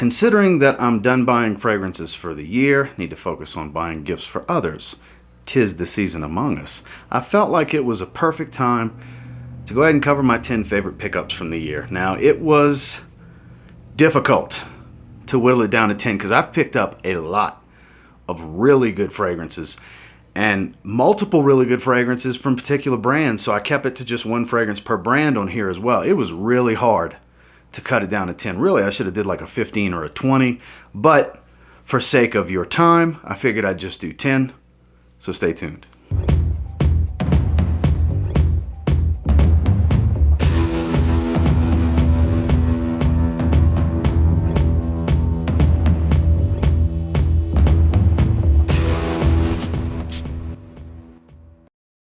Considering that I'm done buying fragrances for the year, need to focus on buying gifts for others, 'tis the season among us, I felt like it was a perfect time to go ahead and cover my 10 favorite pickups from the year. Now, it was difficult to whittle it down to 10 because I've picked up a lot of really good fragrances and multiple really good fragrances from particular brands, so I kept it to just one fragrance per brand on here as well. It was really hard to cut it down to 10. Really, I should have did like a 15 or a 20, but for sake of your time, I figured I'd just do 10, so stay tuned.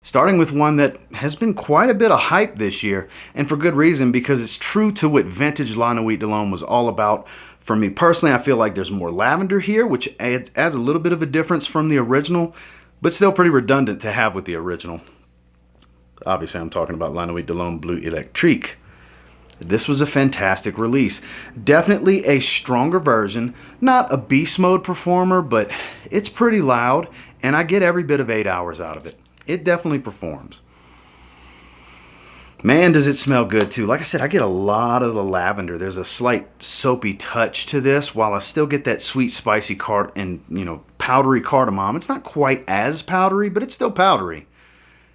Starting with one that has been quite a bit of hype this year, and for good reason, because it's true to what vintage La Nuit de l'Homme was all about. For me personally, I feel like there's more lavender here, which adds a little bit of a difference from the original, but still pretty redundant to have with the original. Obviously, I'm talking about La Nuit de l'Homme Bleu Electrique. This was a fantastic release. Definitely a stronger version, not a beast mode performer, but it's pretty loud, and I get every bit of 8 hours out of it. It definitely performs. Man, does it smell good too. Like I said, I get a lot of the lavender. There's a slight soapy touch to this, while I still get that sweet, spicy powdery cardamom. It's not quite as powdery, but it's still powdery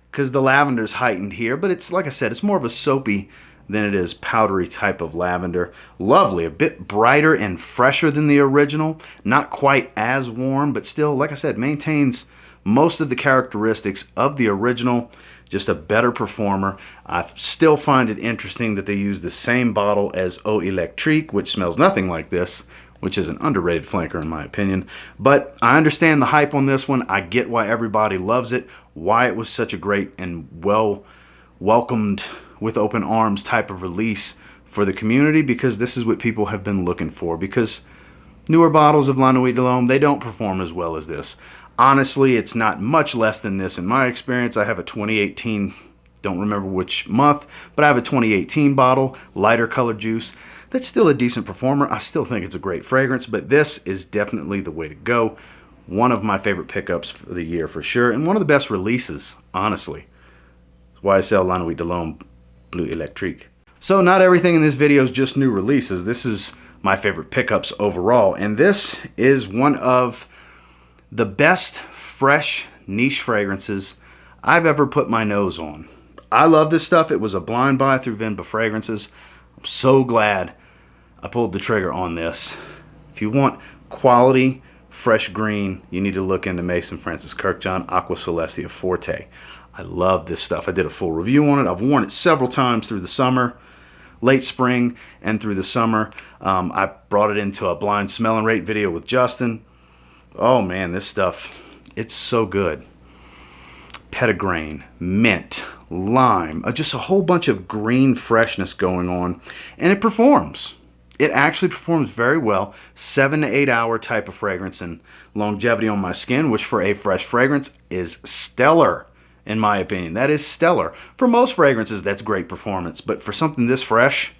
because the lavender's heightened here. But it's, like I said, it's more of a soapy than it is powdery type of lavender. Lovely, a bit brighter and fresher than the original. Not quite as warm, but still, like I said, maintains most of the characteristics of the original, just a better performer. I still find it interesting that they use the same bottle as Eau Electrique, which smells nothing like this, which is an underrated flanker in my opinion. But I understand the hype on this one. I get why everybody loves it, why it was such a great and well welcomed with open arms type of release for the community, because this is what people have been looking for. Because newer bottles of La Nuit de l'Homme, they don't perform as well as this. Honestly, it's not much less than this in my experience. I have a 2018, don't remember which month, but I have a 2018 bottle, lighter colored juice. That's still a decent performer. I still think it's a great fragrance, but this is definitely the way to go. One of my favorite pickups for the year for sure, and one of the best releases, honestly. YSL La Nuit de l'Homme Bleu Electrique. So not everything in this video is just new releases. This is my favorite pickups overall, and this is one of the best fresh niche fragrances I've ever put my nose on. I love this stuff. It was a blind buy through Vinba Fragrances. I'm so glad I pulled the trigger on this. If you want quality, fresh green, you need to look into Mason Francis Kirkjohn Aqua Celestia Forte. I love this stuff. I did a full review on it. I've worn it several times through the summer, late spring, and through the summer. I brought it into a blind smell and rate video with Justin. Oh man, this stuff, it's so good. Petitgrain, mint, lime, just a whole bunch of green freshness going on, and it performs. It actually performs very well. 7 to 8 hour type of fragrance, and longevity on my skin, which for a fresh fragrance is stellar, in my opinion. That is stellar. For most fragrances, that's great performance, but for something this fresh,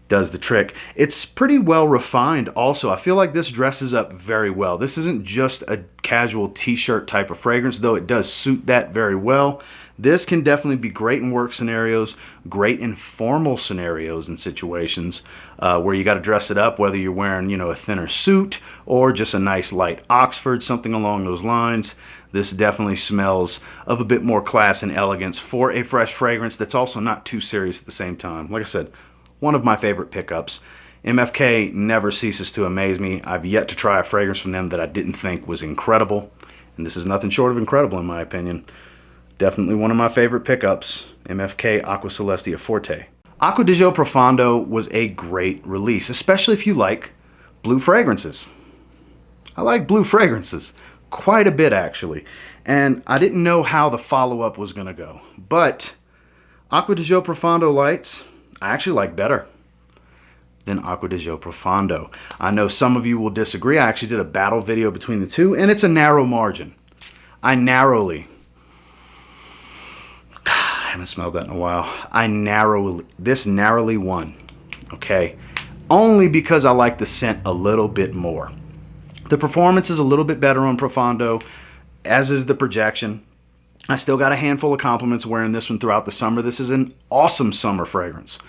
does the trick. It's pretty well refined also. I feel like this dresses up very well. This isn't just a casual t-shirt type of fragrance, though it does suit that very well. This can definitely be great in work scenarios, great in formal scenarios and situations where you got to dress it up, whether you're wearing, a thinner suit or just a nice light Oxford, something along those lines. This definitely smells of a bit more class and elegance for a fresh fragrance that's also not too serious at the same time. Like I said, one of my favorite pickups. MFK never ceases to amaze me. I've yet to try a fragrance from them that I didn't think was incredible, and this is nothing short of incredible in my opinion. Definitely one of my favorite pickups, MFK Aqua Celestia Forte. Acqua di Gio Profondo was a great release, especially if you like blue fragrances. I like blue fragrances quite a bit actually, and I didn't know how the follow-up was going to go, but Acqua di Gio Profondo lights I actually like better than Acqua di Gio Profondo. I know some of you will disagree. I actually did a battle video between the two, and it's a narrow margin. I narrowly, God, I haven't smelled that in a while. This narrowly won, okay? only because I like the scent a little bit more. The performance is a little bit better on Profondo, as is the projection. I still got a handful of compliments wearing this one throughout the summer. This is an awesome summer fragrance.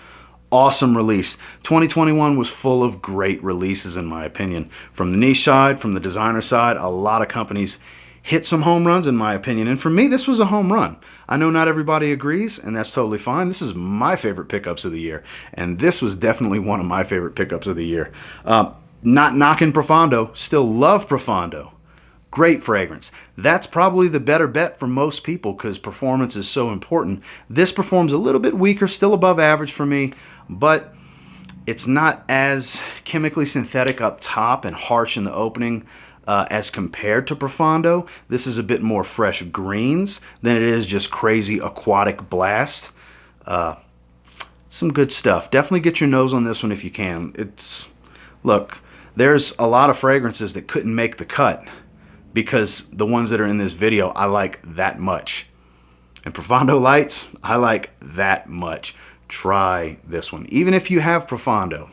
Awesome release. 2021 was full of great releases in my opinion. From the niche side, from the designer side, a lot of companies hit some home runs in my opinion. And for me, this was a home run. I know not everybody agrees, and that's totally fine. This is my favorite pickups of the year. And this was definitely one of my favorite pickups of the year. Not knocking Profondo, still love Profondo. Great fragrance. That's probably the better bet for most people because performance is so important. This performs a little bit weaker, still above average for me, but it's not as chemically synthetic up top and harsh in the opening as compared to Profondo. This is a bit more fresh greens than it is just crazy aquatic blast. Some good stuff. Definitely get your nose on this one if you can. Look, there's a lot of fragrances that couldn't make the cut because the ones that are in this video I like that much. And Profondo Lights, I like that much. Try this one. Even if you have Profondo,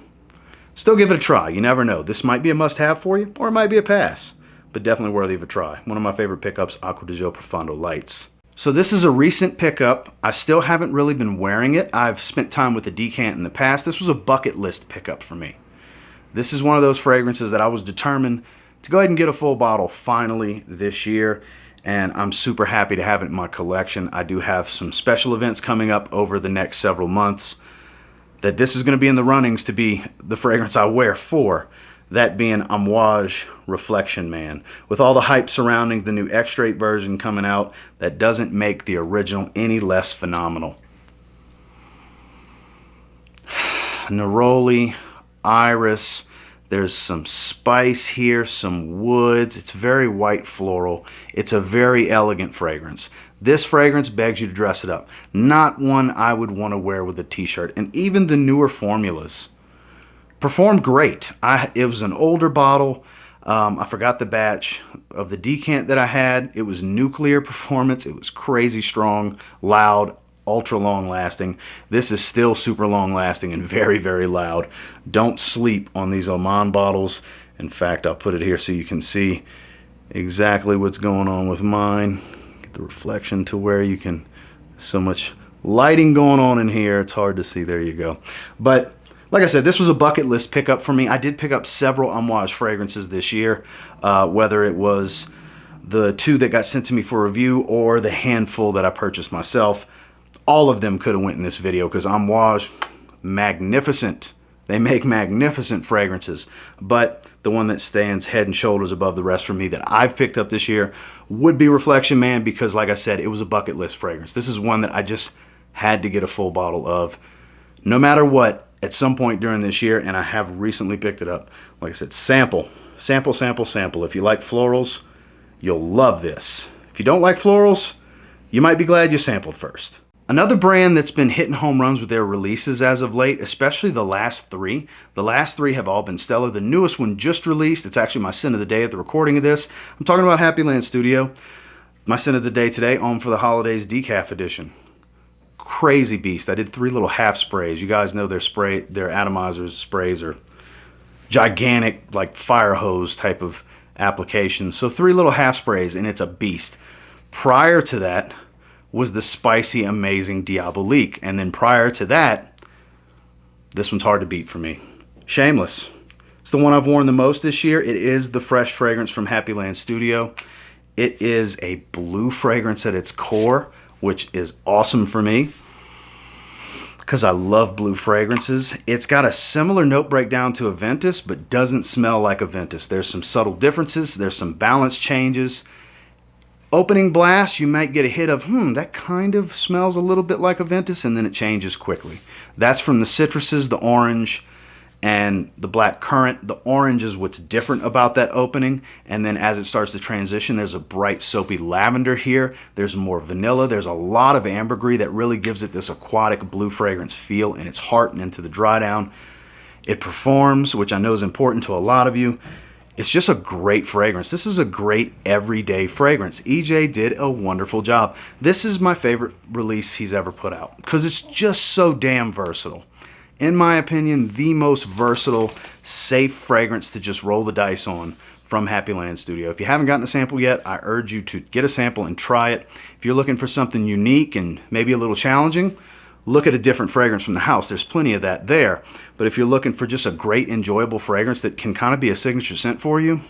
still give it a try. You never know. This might be a must-have for you, or it might be a pass, but definitely worthy of a try. One of my favorite pickups, Aqua di Gio Profondo Lights. So this is a recent pickup. I still haven't really been wearing it. I've spent time with the decant in the past. This was a bucket list pickup for me. This is one of those fragrances that I was determined to go ahead and get a full bottle finally this year, and I'm super happy to have it in my collection. I do have some special events coming up over the next several months that this is going to be in the runnings to be the fragrance I wear for, that being Amouage Reflection Man. With all the hype surrounding the new X-Straight version coming out, that doesn't make the original any less phenomenal. Neroli, iris, there's some spice here, some woods. It's very white floral. It's a very elegant fragrance. This fragrance begs you to dress it up. Not one I would want to wear with a t-shirt. And even the newer formulas performed great. It was an older bottle. I forgot the batch of the decant that I had. It was nuclear performance. It was crazy strong, loud, ultra long lasting. This is still super long lasting and very, very loud. Don't sleep on these Oman bottles. In fact, I'll put it here so you can see exactly what's going on with mine. Get the reflection to where you can, so much lighting going on in here, it's hard to see. There you go. But like I said, this was a bucket list pickup for me. I did pick up several Amouage fragrances this year, whether it was the 2 that got sent to me for review or the handful that I purchased myself. All of them could have went in this video because Amouage, magnificent. They make magnificent fragrances. But the one that stands head and shoulders above the rest for me that I've picked up this year would be Reflection Man because, like I said, it was a bucket list fragrance. This is one that I just had to get a full bottle of. No matter what, at some point during this year, and I have recently picked it up. Like I said, sample. Sample, sample, sample. If you like florals, you'll love this. If you don't like florals, you might be glad you sampled first. Another brand that's been hitting home runs with their releases as of late, especially the last 3. The last 3 have all been stellar. The newest one just released. It's actually my scent of the day at the recording of this. I'm talking about Happy Land Studio. My scent of the day today, Homme for the Holidays Decaf Edition. Crazy beast. I did 3 little half sprays. You guys know their atomizers sprays are gigantic, like fire hose type of applications. So 3 little half sprays, and it's a beast. Prior to that was the spicy, amazing Diabolique. And then prior to that, this one's hard to beat for me. Shameless. It's the one I've worn the most this year. It is the fresh fragrance from Happy Land Studio. It is a blue fragrance at its core, which is awesome for me because I love blue fragrances. It's got a similar note breakdown to a Ventus, but doesn't smell like a Ventus. There's some subtle differences. There's some balance changes. Opening blast, you might get a hit of, that kind of smells a little bit like a Ventus, and then it changes quickly. That's from the citruses, the orange, and the black currant. The orange is what's different about that opening, and then as it starts to transition, there's a bright soapy lavender here. There's more vanilla. There's a lot of ambergris that really gives it this aquatic blue fragrance feel in its heart and into the dry down. It performs, which I know is important to a lot of you. It's just a great fragrance. This is a great everyday fragrance. EJ did a wonderful job. This is my favorite release he's ever put out because it's just so damn versatile. in my opinion, the most versatile, safe fragrance to just roll the dice on from Happy Land Studio. If you haven't gotten a sample yet, I urge you to get a sample and try it. If you're looking for something unique and maybe a little challenging, look at a different fragrance from the house. There's plenty of that there. But if you're looking for just a great, enjoyable fragrance that can kind of be a signature scent for you,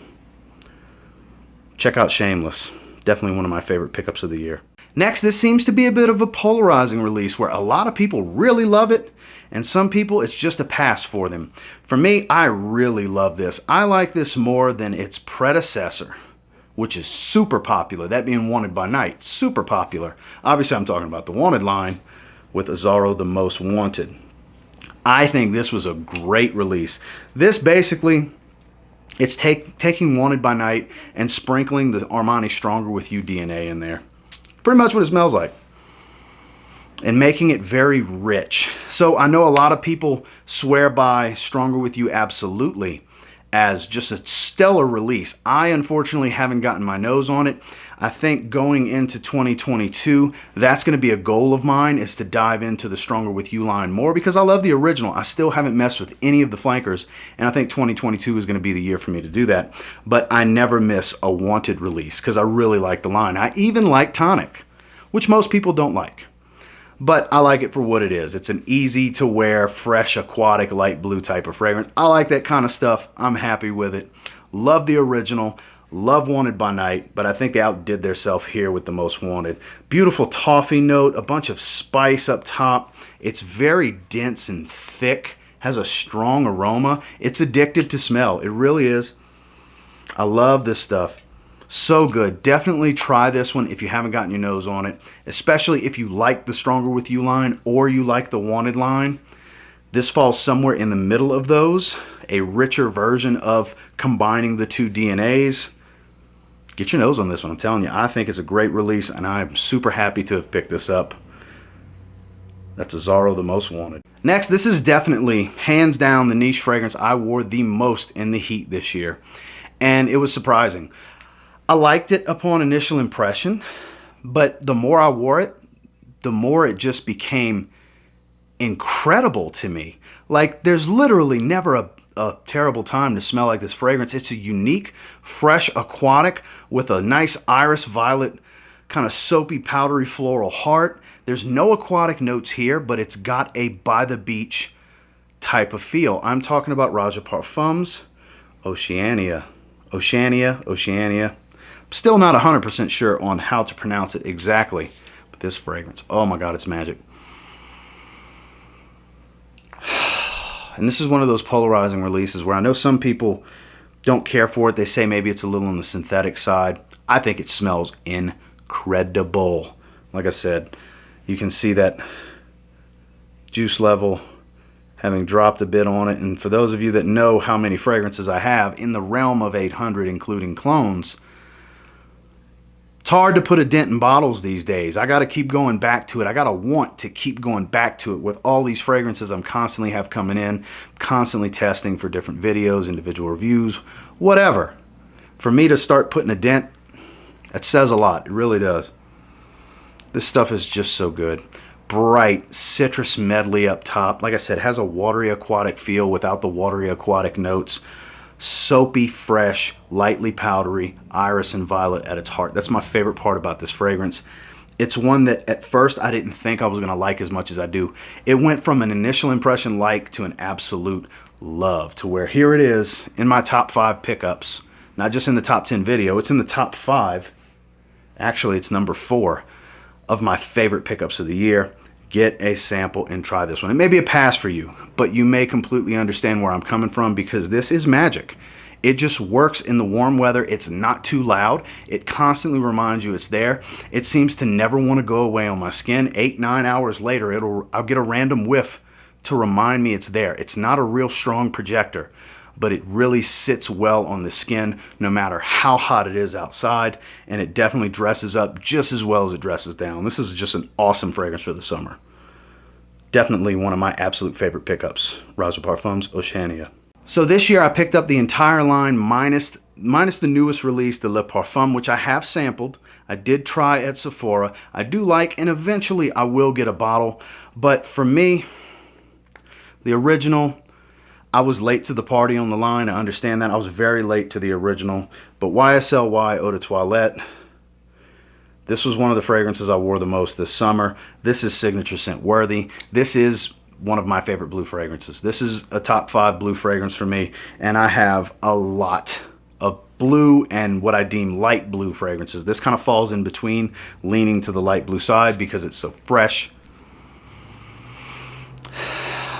check out Shameless. Definitely one of my favorite pickups of the year. Next, this seems to be a bit of a polarizing release where a lot of people really love it, and some people it's just a pass for them. For me, I really love this. I like this more than its predecessor, which is super popular, that being Wanted by Night, super popular. Obviously, I'm talking about the Wanted line with Azzaro, the Most Wanted. I think this was a great release. This basically, it's taking Wanted by Night and sprinkling the Armani Stronger With You DNA in there. Pretty much what it smells like. And making it very rich. So I know a lot of people swear by Stronger With You Absolutely as just a stellar release. I unfortunately haven't gotten my nose on it. I think going into 2022, that's going to be a goal of mine, is to dive into the Stronger With You line more, because I love the original. I still haven't messed with any of the flankers, and I think 2022 is going to be the year for me to do that. But I never miss a Wanted release because I really like the line. I even like Tonic, which most people don't like. But I like it for what it is. It's an easy to wear, fresh, aquatic, light blue type of fragrance. I like that kind of stuff. I'm happy with it. Love the original. Love Wanted by Night, but I think they outdid themselves here with the Most Wanted. Beautiful toffee note, a bunch of spice up top. It's very dense and thick, has a strong aroma. It's addictive to smell. It really is. I love this stuff. So good. Definitely try this one if you haven't gotten your nose on it, especially if you like the Stronger With You line or you like the Wanted line. This falls somewhere in the middle of those, a richer version of combining the two DNAs. Get your nose on this one. I'm telling you, I think it's a great release, and I'm super happy to have picked this up. That's Azzaro, the Most Wanted. Next, this is definitely, hands down, the niche fragrance I wore the most in the heat this year, and it was surprising. I liked it upon initial impression, but the more I wore it, the more it just became incredible to me. Like, there's literally never a terrible time to smell like this fragrance. It's a unique, fresh, aquatic with a nice iris violet, kind of soapy, powdery floral heart. There's no aquatic notes here, but it's got a by the beach type of feel. I'm talking about Roja Parfums, Oceania. Still not 100% sure on how to pronounce it exactly, but this fragrance, oh my God, it's magic. And this is one of those polarizing releases where I know some people don't care for it. They say maybe it's a little on the synthetic side. I think it smells incredible. Like I said, you can see that juice level having dropped a bit on it. And for those of you that know how many fragrances I have, in the realm of 800, including clones, it's hard to put a dent in bottles these days. I got to keep going back to it. I got to want to keep going back to it with all these fragrances I'm constantly have coming in, constantly testing for different videos, individual reviews, whatever. For me to start putting a dent, it says a lot. It really does. This stuff is just so good. Bright citrus medley up top. Like I said, it has a watery aquatic feel without the watery aquatic notes. Soapy, fresh, lightly powdery, iris and violet at its heart. That's my favorite part about this fragrance. It's one that at first I didn't think I was going to like as much as I do. It went from an initial impression like to an absolute love, to where here it is in my top 5 pickups. Not just in the top 10 video, it's in the top 5. Actually, it's number 4 of my favorite pickups of the year. Get a sample and try this one. It may be a pass for you, but you may completely understand where I'm coming from, because this is magic. It just works in the warm weather. It's not too loud. It constantly reminds you it's there. It seems to never want to go away on my skin. 8-9 hours later, I'll get a random whiff to remind me it's there. It's not a real strong projector, but it really sits well on the skin no matter how hot it is outside, and it definitely dresses up just as well as it dresses down. This is just an awesome fragrance for the summer. Definitely one of my absolute favorite pickups, Roja Parfums Oceania. So this year I picked up the entire line minus the newest release, the Le Parfum, which I have sampled. I did try at Sephora. I do like, and eventually I will get a bottle, but for me, The original, I was late to the party on the line. I understand that. I was very late to the original. But YSL Eau de Toilette, this was one of the fragrances I wore the most this summer. This is signature scent worthy. This is one of my favorite blue fragrances. This is a top 5 blue fragrance for me, and I have a lot of blue and what I deem light blue fragrances. This kind of falls in between, leaning to the light blue side because it's so fresh.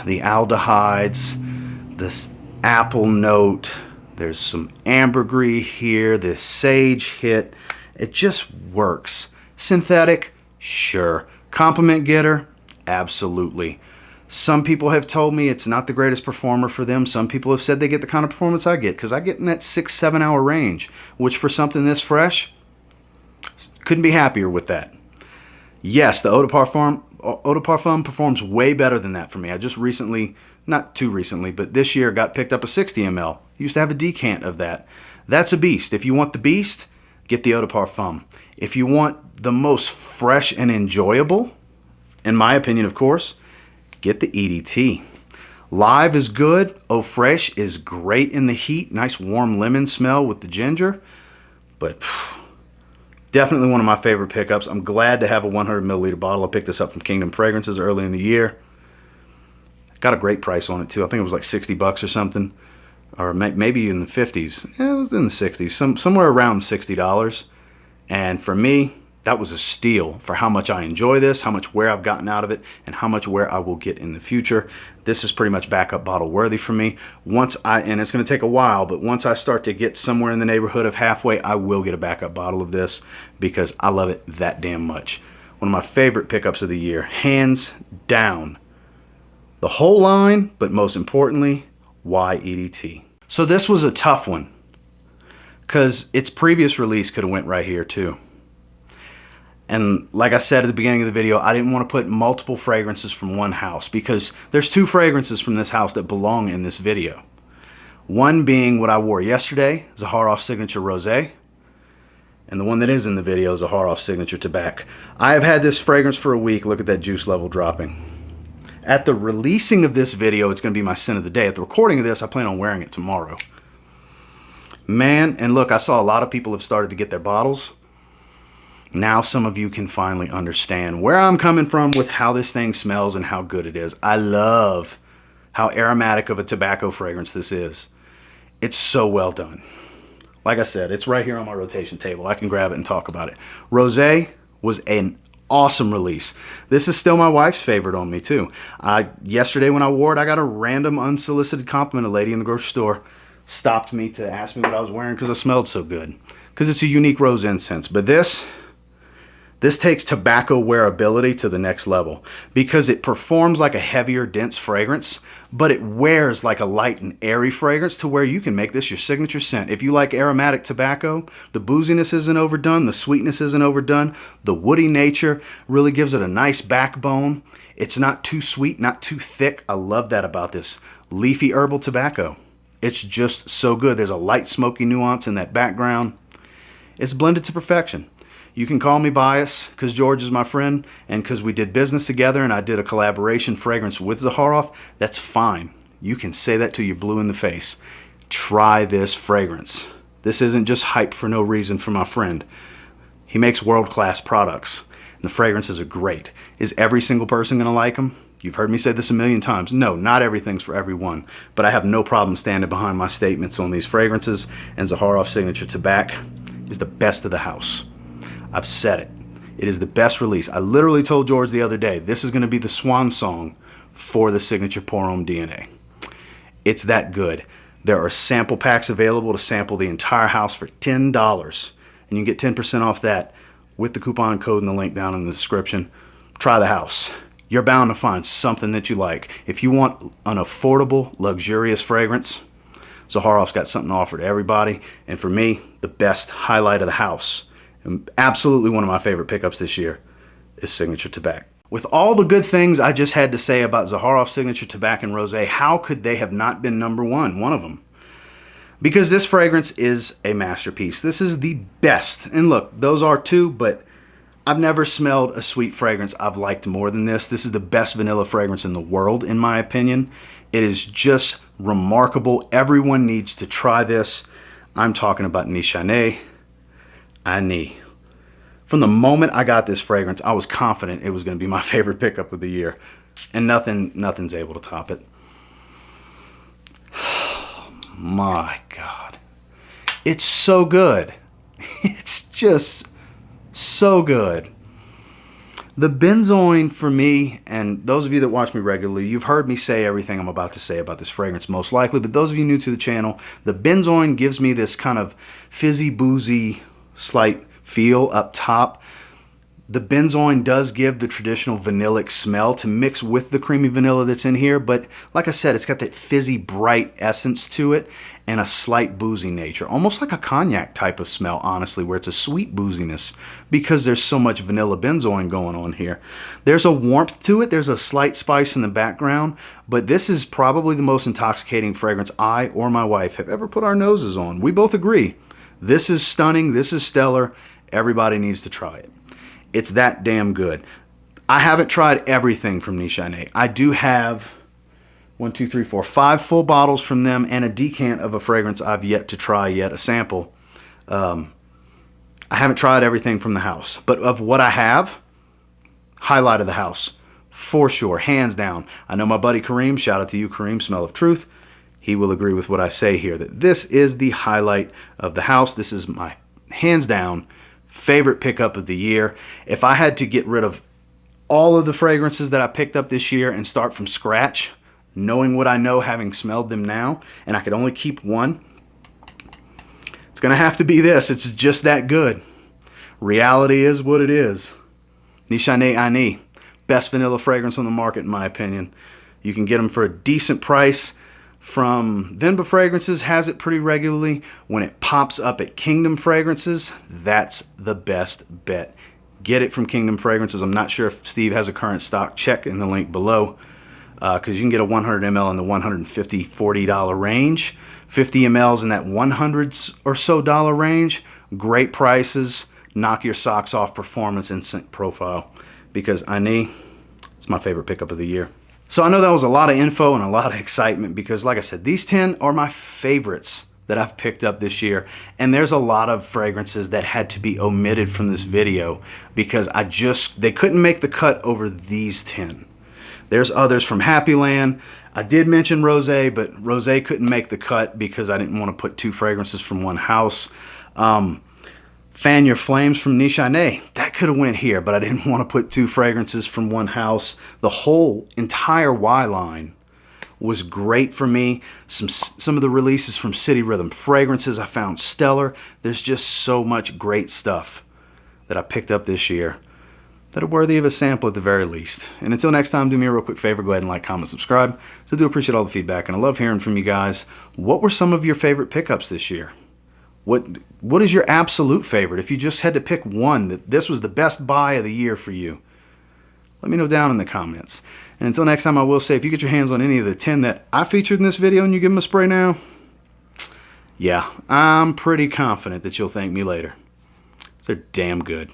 The aldehydes, this apple note, there's some ambergris here, this sage hit. It just works. Synthetic? Sure. Compliment getter? Absolutely. Some people have told me it's not the greatest performer for them. Some people have said they get the kind of performance I get, because I get in that 6-7 hour range, which for something this fresh, couldn't be happier with that. Yes, the Eau de Parfum performs way better than that for me. I just recently, not too recently, but this year got picked up a 60 ml. Used to have a decant of that. That's a beast. If you want the beast, get the Eau de Parfum. If you want the most fresh and enjoyable, in my opinion, of course, get the EDT. Live is good. Eau Fraiche is great in the heat. Nice warm lemon smell with the ginger. But definitely one of my favorite pickups. I'm glad to have a 100 milliliter bottle. I picked this up from Kingdom Fragrances early in the year. Got a great price on it too. I think it was like 60 bucks or something. Or maybe in the 50s. Yeah, it was in the 60s. Somewhere around $60. And for me, that was a steal for how much I enjoy this, how much wear I've gotten out of it, and how much wear I will get in the future. This is pretty much backup bottle worthy for me. And it's going to take a while, but once I start to get somewhere in the neighborhood of halfway, I will get a backup bottle of this because I love it that damn much. One of my favorite pickups of the year, hands down. The whole line, but most importantly, YEDT. So this was a tough one because its previous release could have went right here too. And like I said at the beginning of the video, I didn't want to put multiple fragrances from one house because there's 2 fragrances from this house that belong in this video. One being what I wore yesterday, Zaharoff Signature Rosé. And the one that is in the video is Zaharoff Signature Tobac. I have had this fragrance for a week. Look at that juice level dropping. At the releasing of this video, it's going to be my scent of the day. At the recording of this, I plan on wearing it tomorrow. Man, and look, I saw a lot of people have started to get their bottles. Now some of you can finally understand where I'm coming from with how this thing smells and how good it is. I love how aromatic of a tobacco fragrance this is. It's so well done. Like I said, it's right here on my rotation table. I can grab it and talk about it. Rosé was an awesome release. This is still my wife's favorite on me too. Yesterday when I wore it, I got a random unsolicited compliment. A lady in the grocery store stopped me to ask me what I was wearing because I smelled so good. Because it's a unique rose incense. But this takes tobacco wearability to the next level because it performs like a heavier, dense fragrance, but it wears like a light and airy fragrance to where you can make this your signature scent. If you like aromatic tobacco, the booziness isn't overdone, the sweetness isn't overdone, the woody nature really gives it a nice backbone. It's not too sweet, not too thick. I love that about this leafy herbal tobacco. It's just so good. There's a light smoky nuance in that background. It's blended to perfection. You can call me biased because George is my friend and because we did business together and I did a collaboration fragrance with Zaharoff. That's fine. You can say that till you're blue in the face. Try this fragrance. This isn't just hype for no reason for my friend. He makes world-class products and the fragrances are great. Is every single person going to like them? You've heard me say this a million times. No, not everything's for everyone, but I have no problem standing behind my statements on these fragrances, and Zaharoff Signature Tobac is the best of the house. I've said it. It is the best release. I literally told George the other day, this is going to be the swan song for the Signature Pour Homme DNA. It's that good. There are sample packs available to sample the entire house for $10, and you can get 10% off that with the coupon code and the link down in the description. Try the house. You're bound to find something that you like. If you want an affordable, luxurious fragrance, Zaharoff's got something to offer to everybody. And for me, the best highlight of the house, and absolutely one of my favorite pickups this year, is Signature Tobac. With all the good things I just had to say about Zaharoff Signature Tobac and Rosé, how could they have not been number one of them? Because this fragrance is a masterpiece. This is the best. And look, those are two, but I've never smelled a sweet fragrance I've liked more than this. This is the best vanilla fragrance in the world, in my opinion. It is just remarkable. Everyone needs to try this. I'm talking about Nishane Ani. From the moment I got this fragrance, I was confident it was going to be my favorite pickup of the year. And nothing's able to top it. My God. It's so good. It's just so good. The benzoin for me, and those of you that watch me regularly, you've heard me say everything I'm about to say about this fragrance most likely, but those of you new to the channel, the benzoin gives me this kind of fizzy, boozy, slight feel up top. The benzoin does give the traditional vanillic smell to mix with the creamy vanilla that's in here, but like I said, it's got that fizzy, bright essence to it and a slight boozy nature, almost like a cognac type of smell, honestly, where it's a sweet booziness because there's so much vanilla benzoin going on here. There's a warmth to it, there's a slight spice in the background, but this is probably the most intoxicating fragrance I or my wife have ever put our noses on. We both agree. This is stunning, this is stellar, everybody needs to try it. It's that damn good. I haven't tried everything from Nishane. I do have 5 full bottles from them and a decant of a fragrance I've yet to try yet, a sample. I haven't tried everything from the house, but of what I have, highlight of the house, for sure, hands down. I know my buddy Kareem, shout out to you Kareem, Smell of Truth. He will agree with what I say here, that this is the highlight of the house. This is my hands down favorite pickup of the year. If I had to get rid of all of the fragrances that I picked up this year and start from scratch, knowing what I know, having smelled them now, and I could only keep one, it's gonna have to be this. It's just that good. Reality is what it is. Nishane Ani, best vanilla fragrance on the market in my opinion. You can get them for a decent price from Vinba Fragrances, has it pretty regularly. When it pops up at Kingdom Fragrances, that's the best bet. Get it from Kingdom Fragrances. I'm not sure if Steve has a current stock. Check in the link below because you can get a 100 ml in the $150, $40 range. 50 mLs in that $100s or so range. Great prices. Knock your socks off performance and scent profile because Ani, it's my favorite pickup of the year. So I know that was a lot of info and a lot of excitement because like I said, these 10 are my favorites that I've picked up this year. And there's a lot of fragrances that had to be omitted from this video because they couldn't make the cut over these 10. There's others from Happy Land. I did mention Rosé, but Rosé couldn't make the cut because I didn't want to put 2 fragrances from one house. Fan Your Flames from Nishane. That could have went here, but I didn't want to put 2 fragrances from one house. The whole entire Y line was great for me. Some of the releases from City Rhythm Fragrances I found stellar. There's just so much great stuff that I picked up this year that are worthy of a sample at the very least. And until next time, do me a real quick favor. Go ahead and like, comment, subscribe. So I do appreciate all the feedback, and I love hearing from you guys. What were some of your favorite pickups this year? What is your absolute favorite? If you just had to pick one, that this was the best buy of the year for you, let me know down in the comments. And until next time, I will say, if you get your hands on any of the 10 that I featured in this video and you give them a spray now, yeah, I'm pretty confident that you'll thank me later. They're damn good.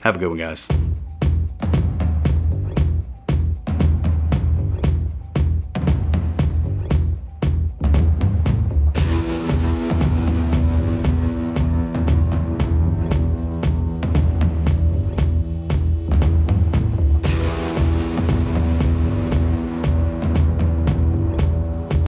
Have a good one, guys.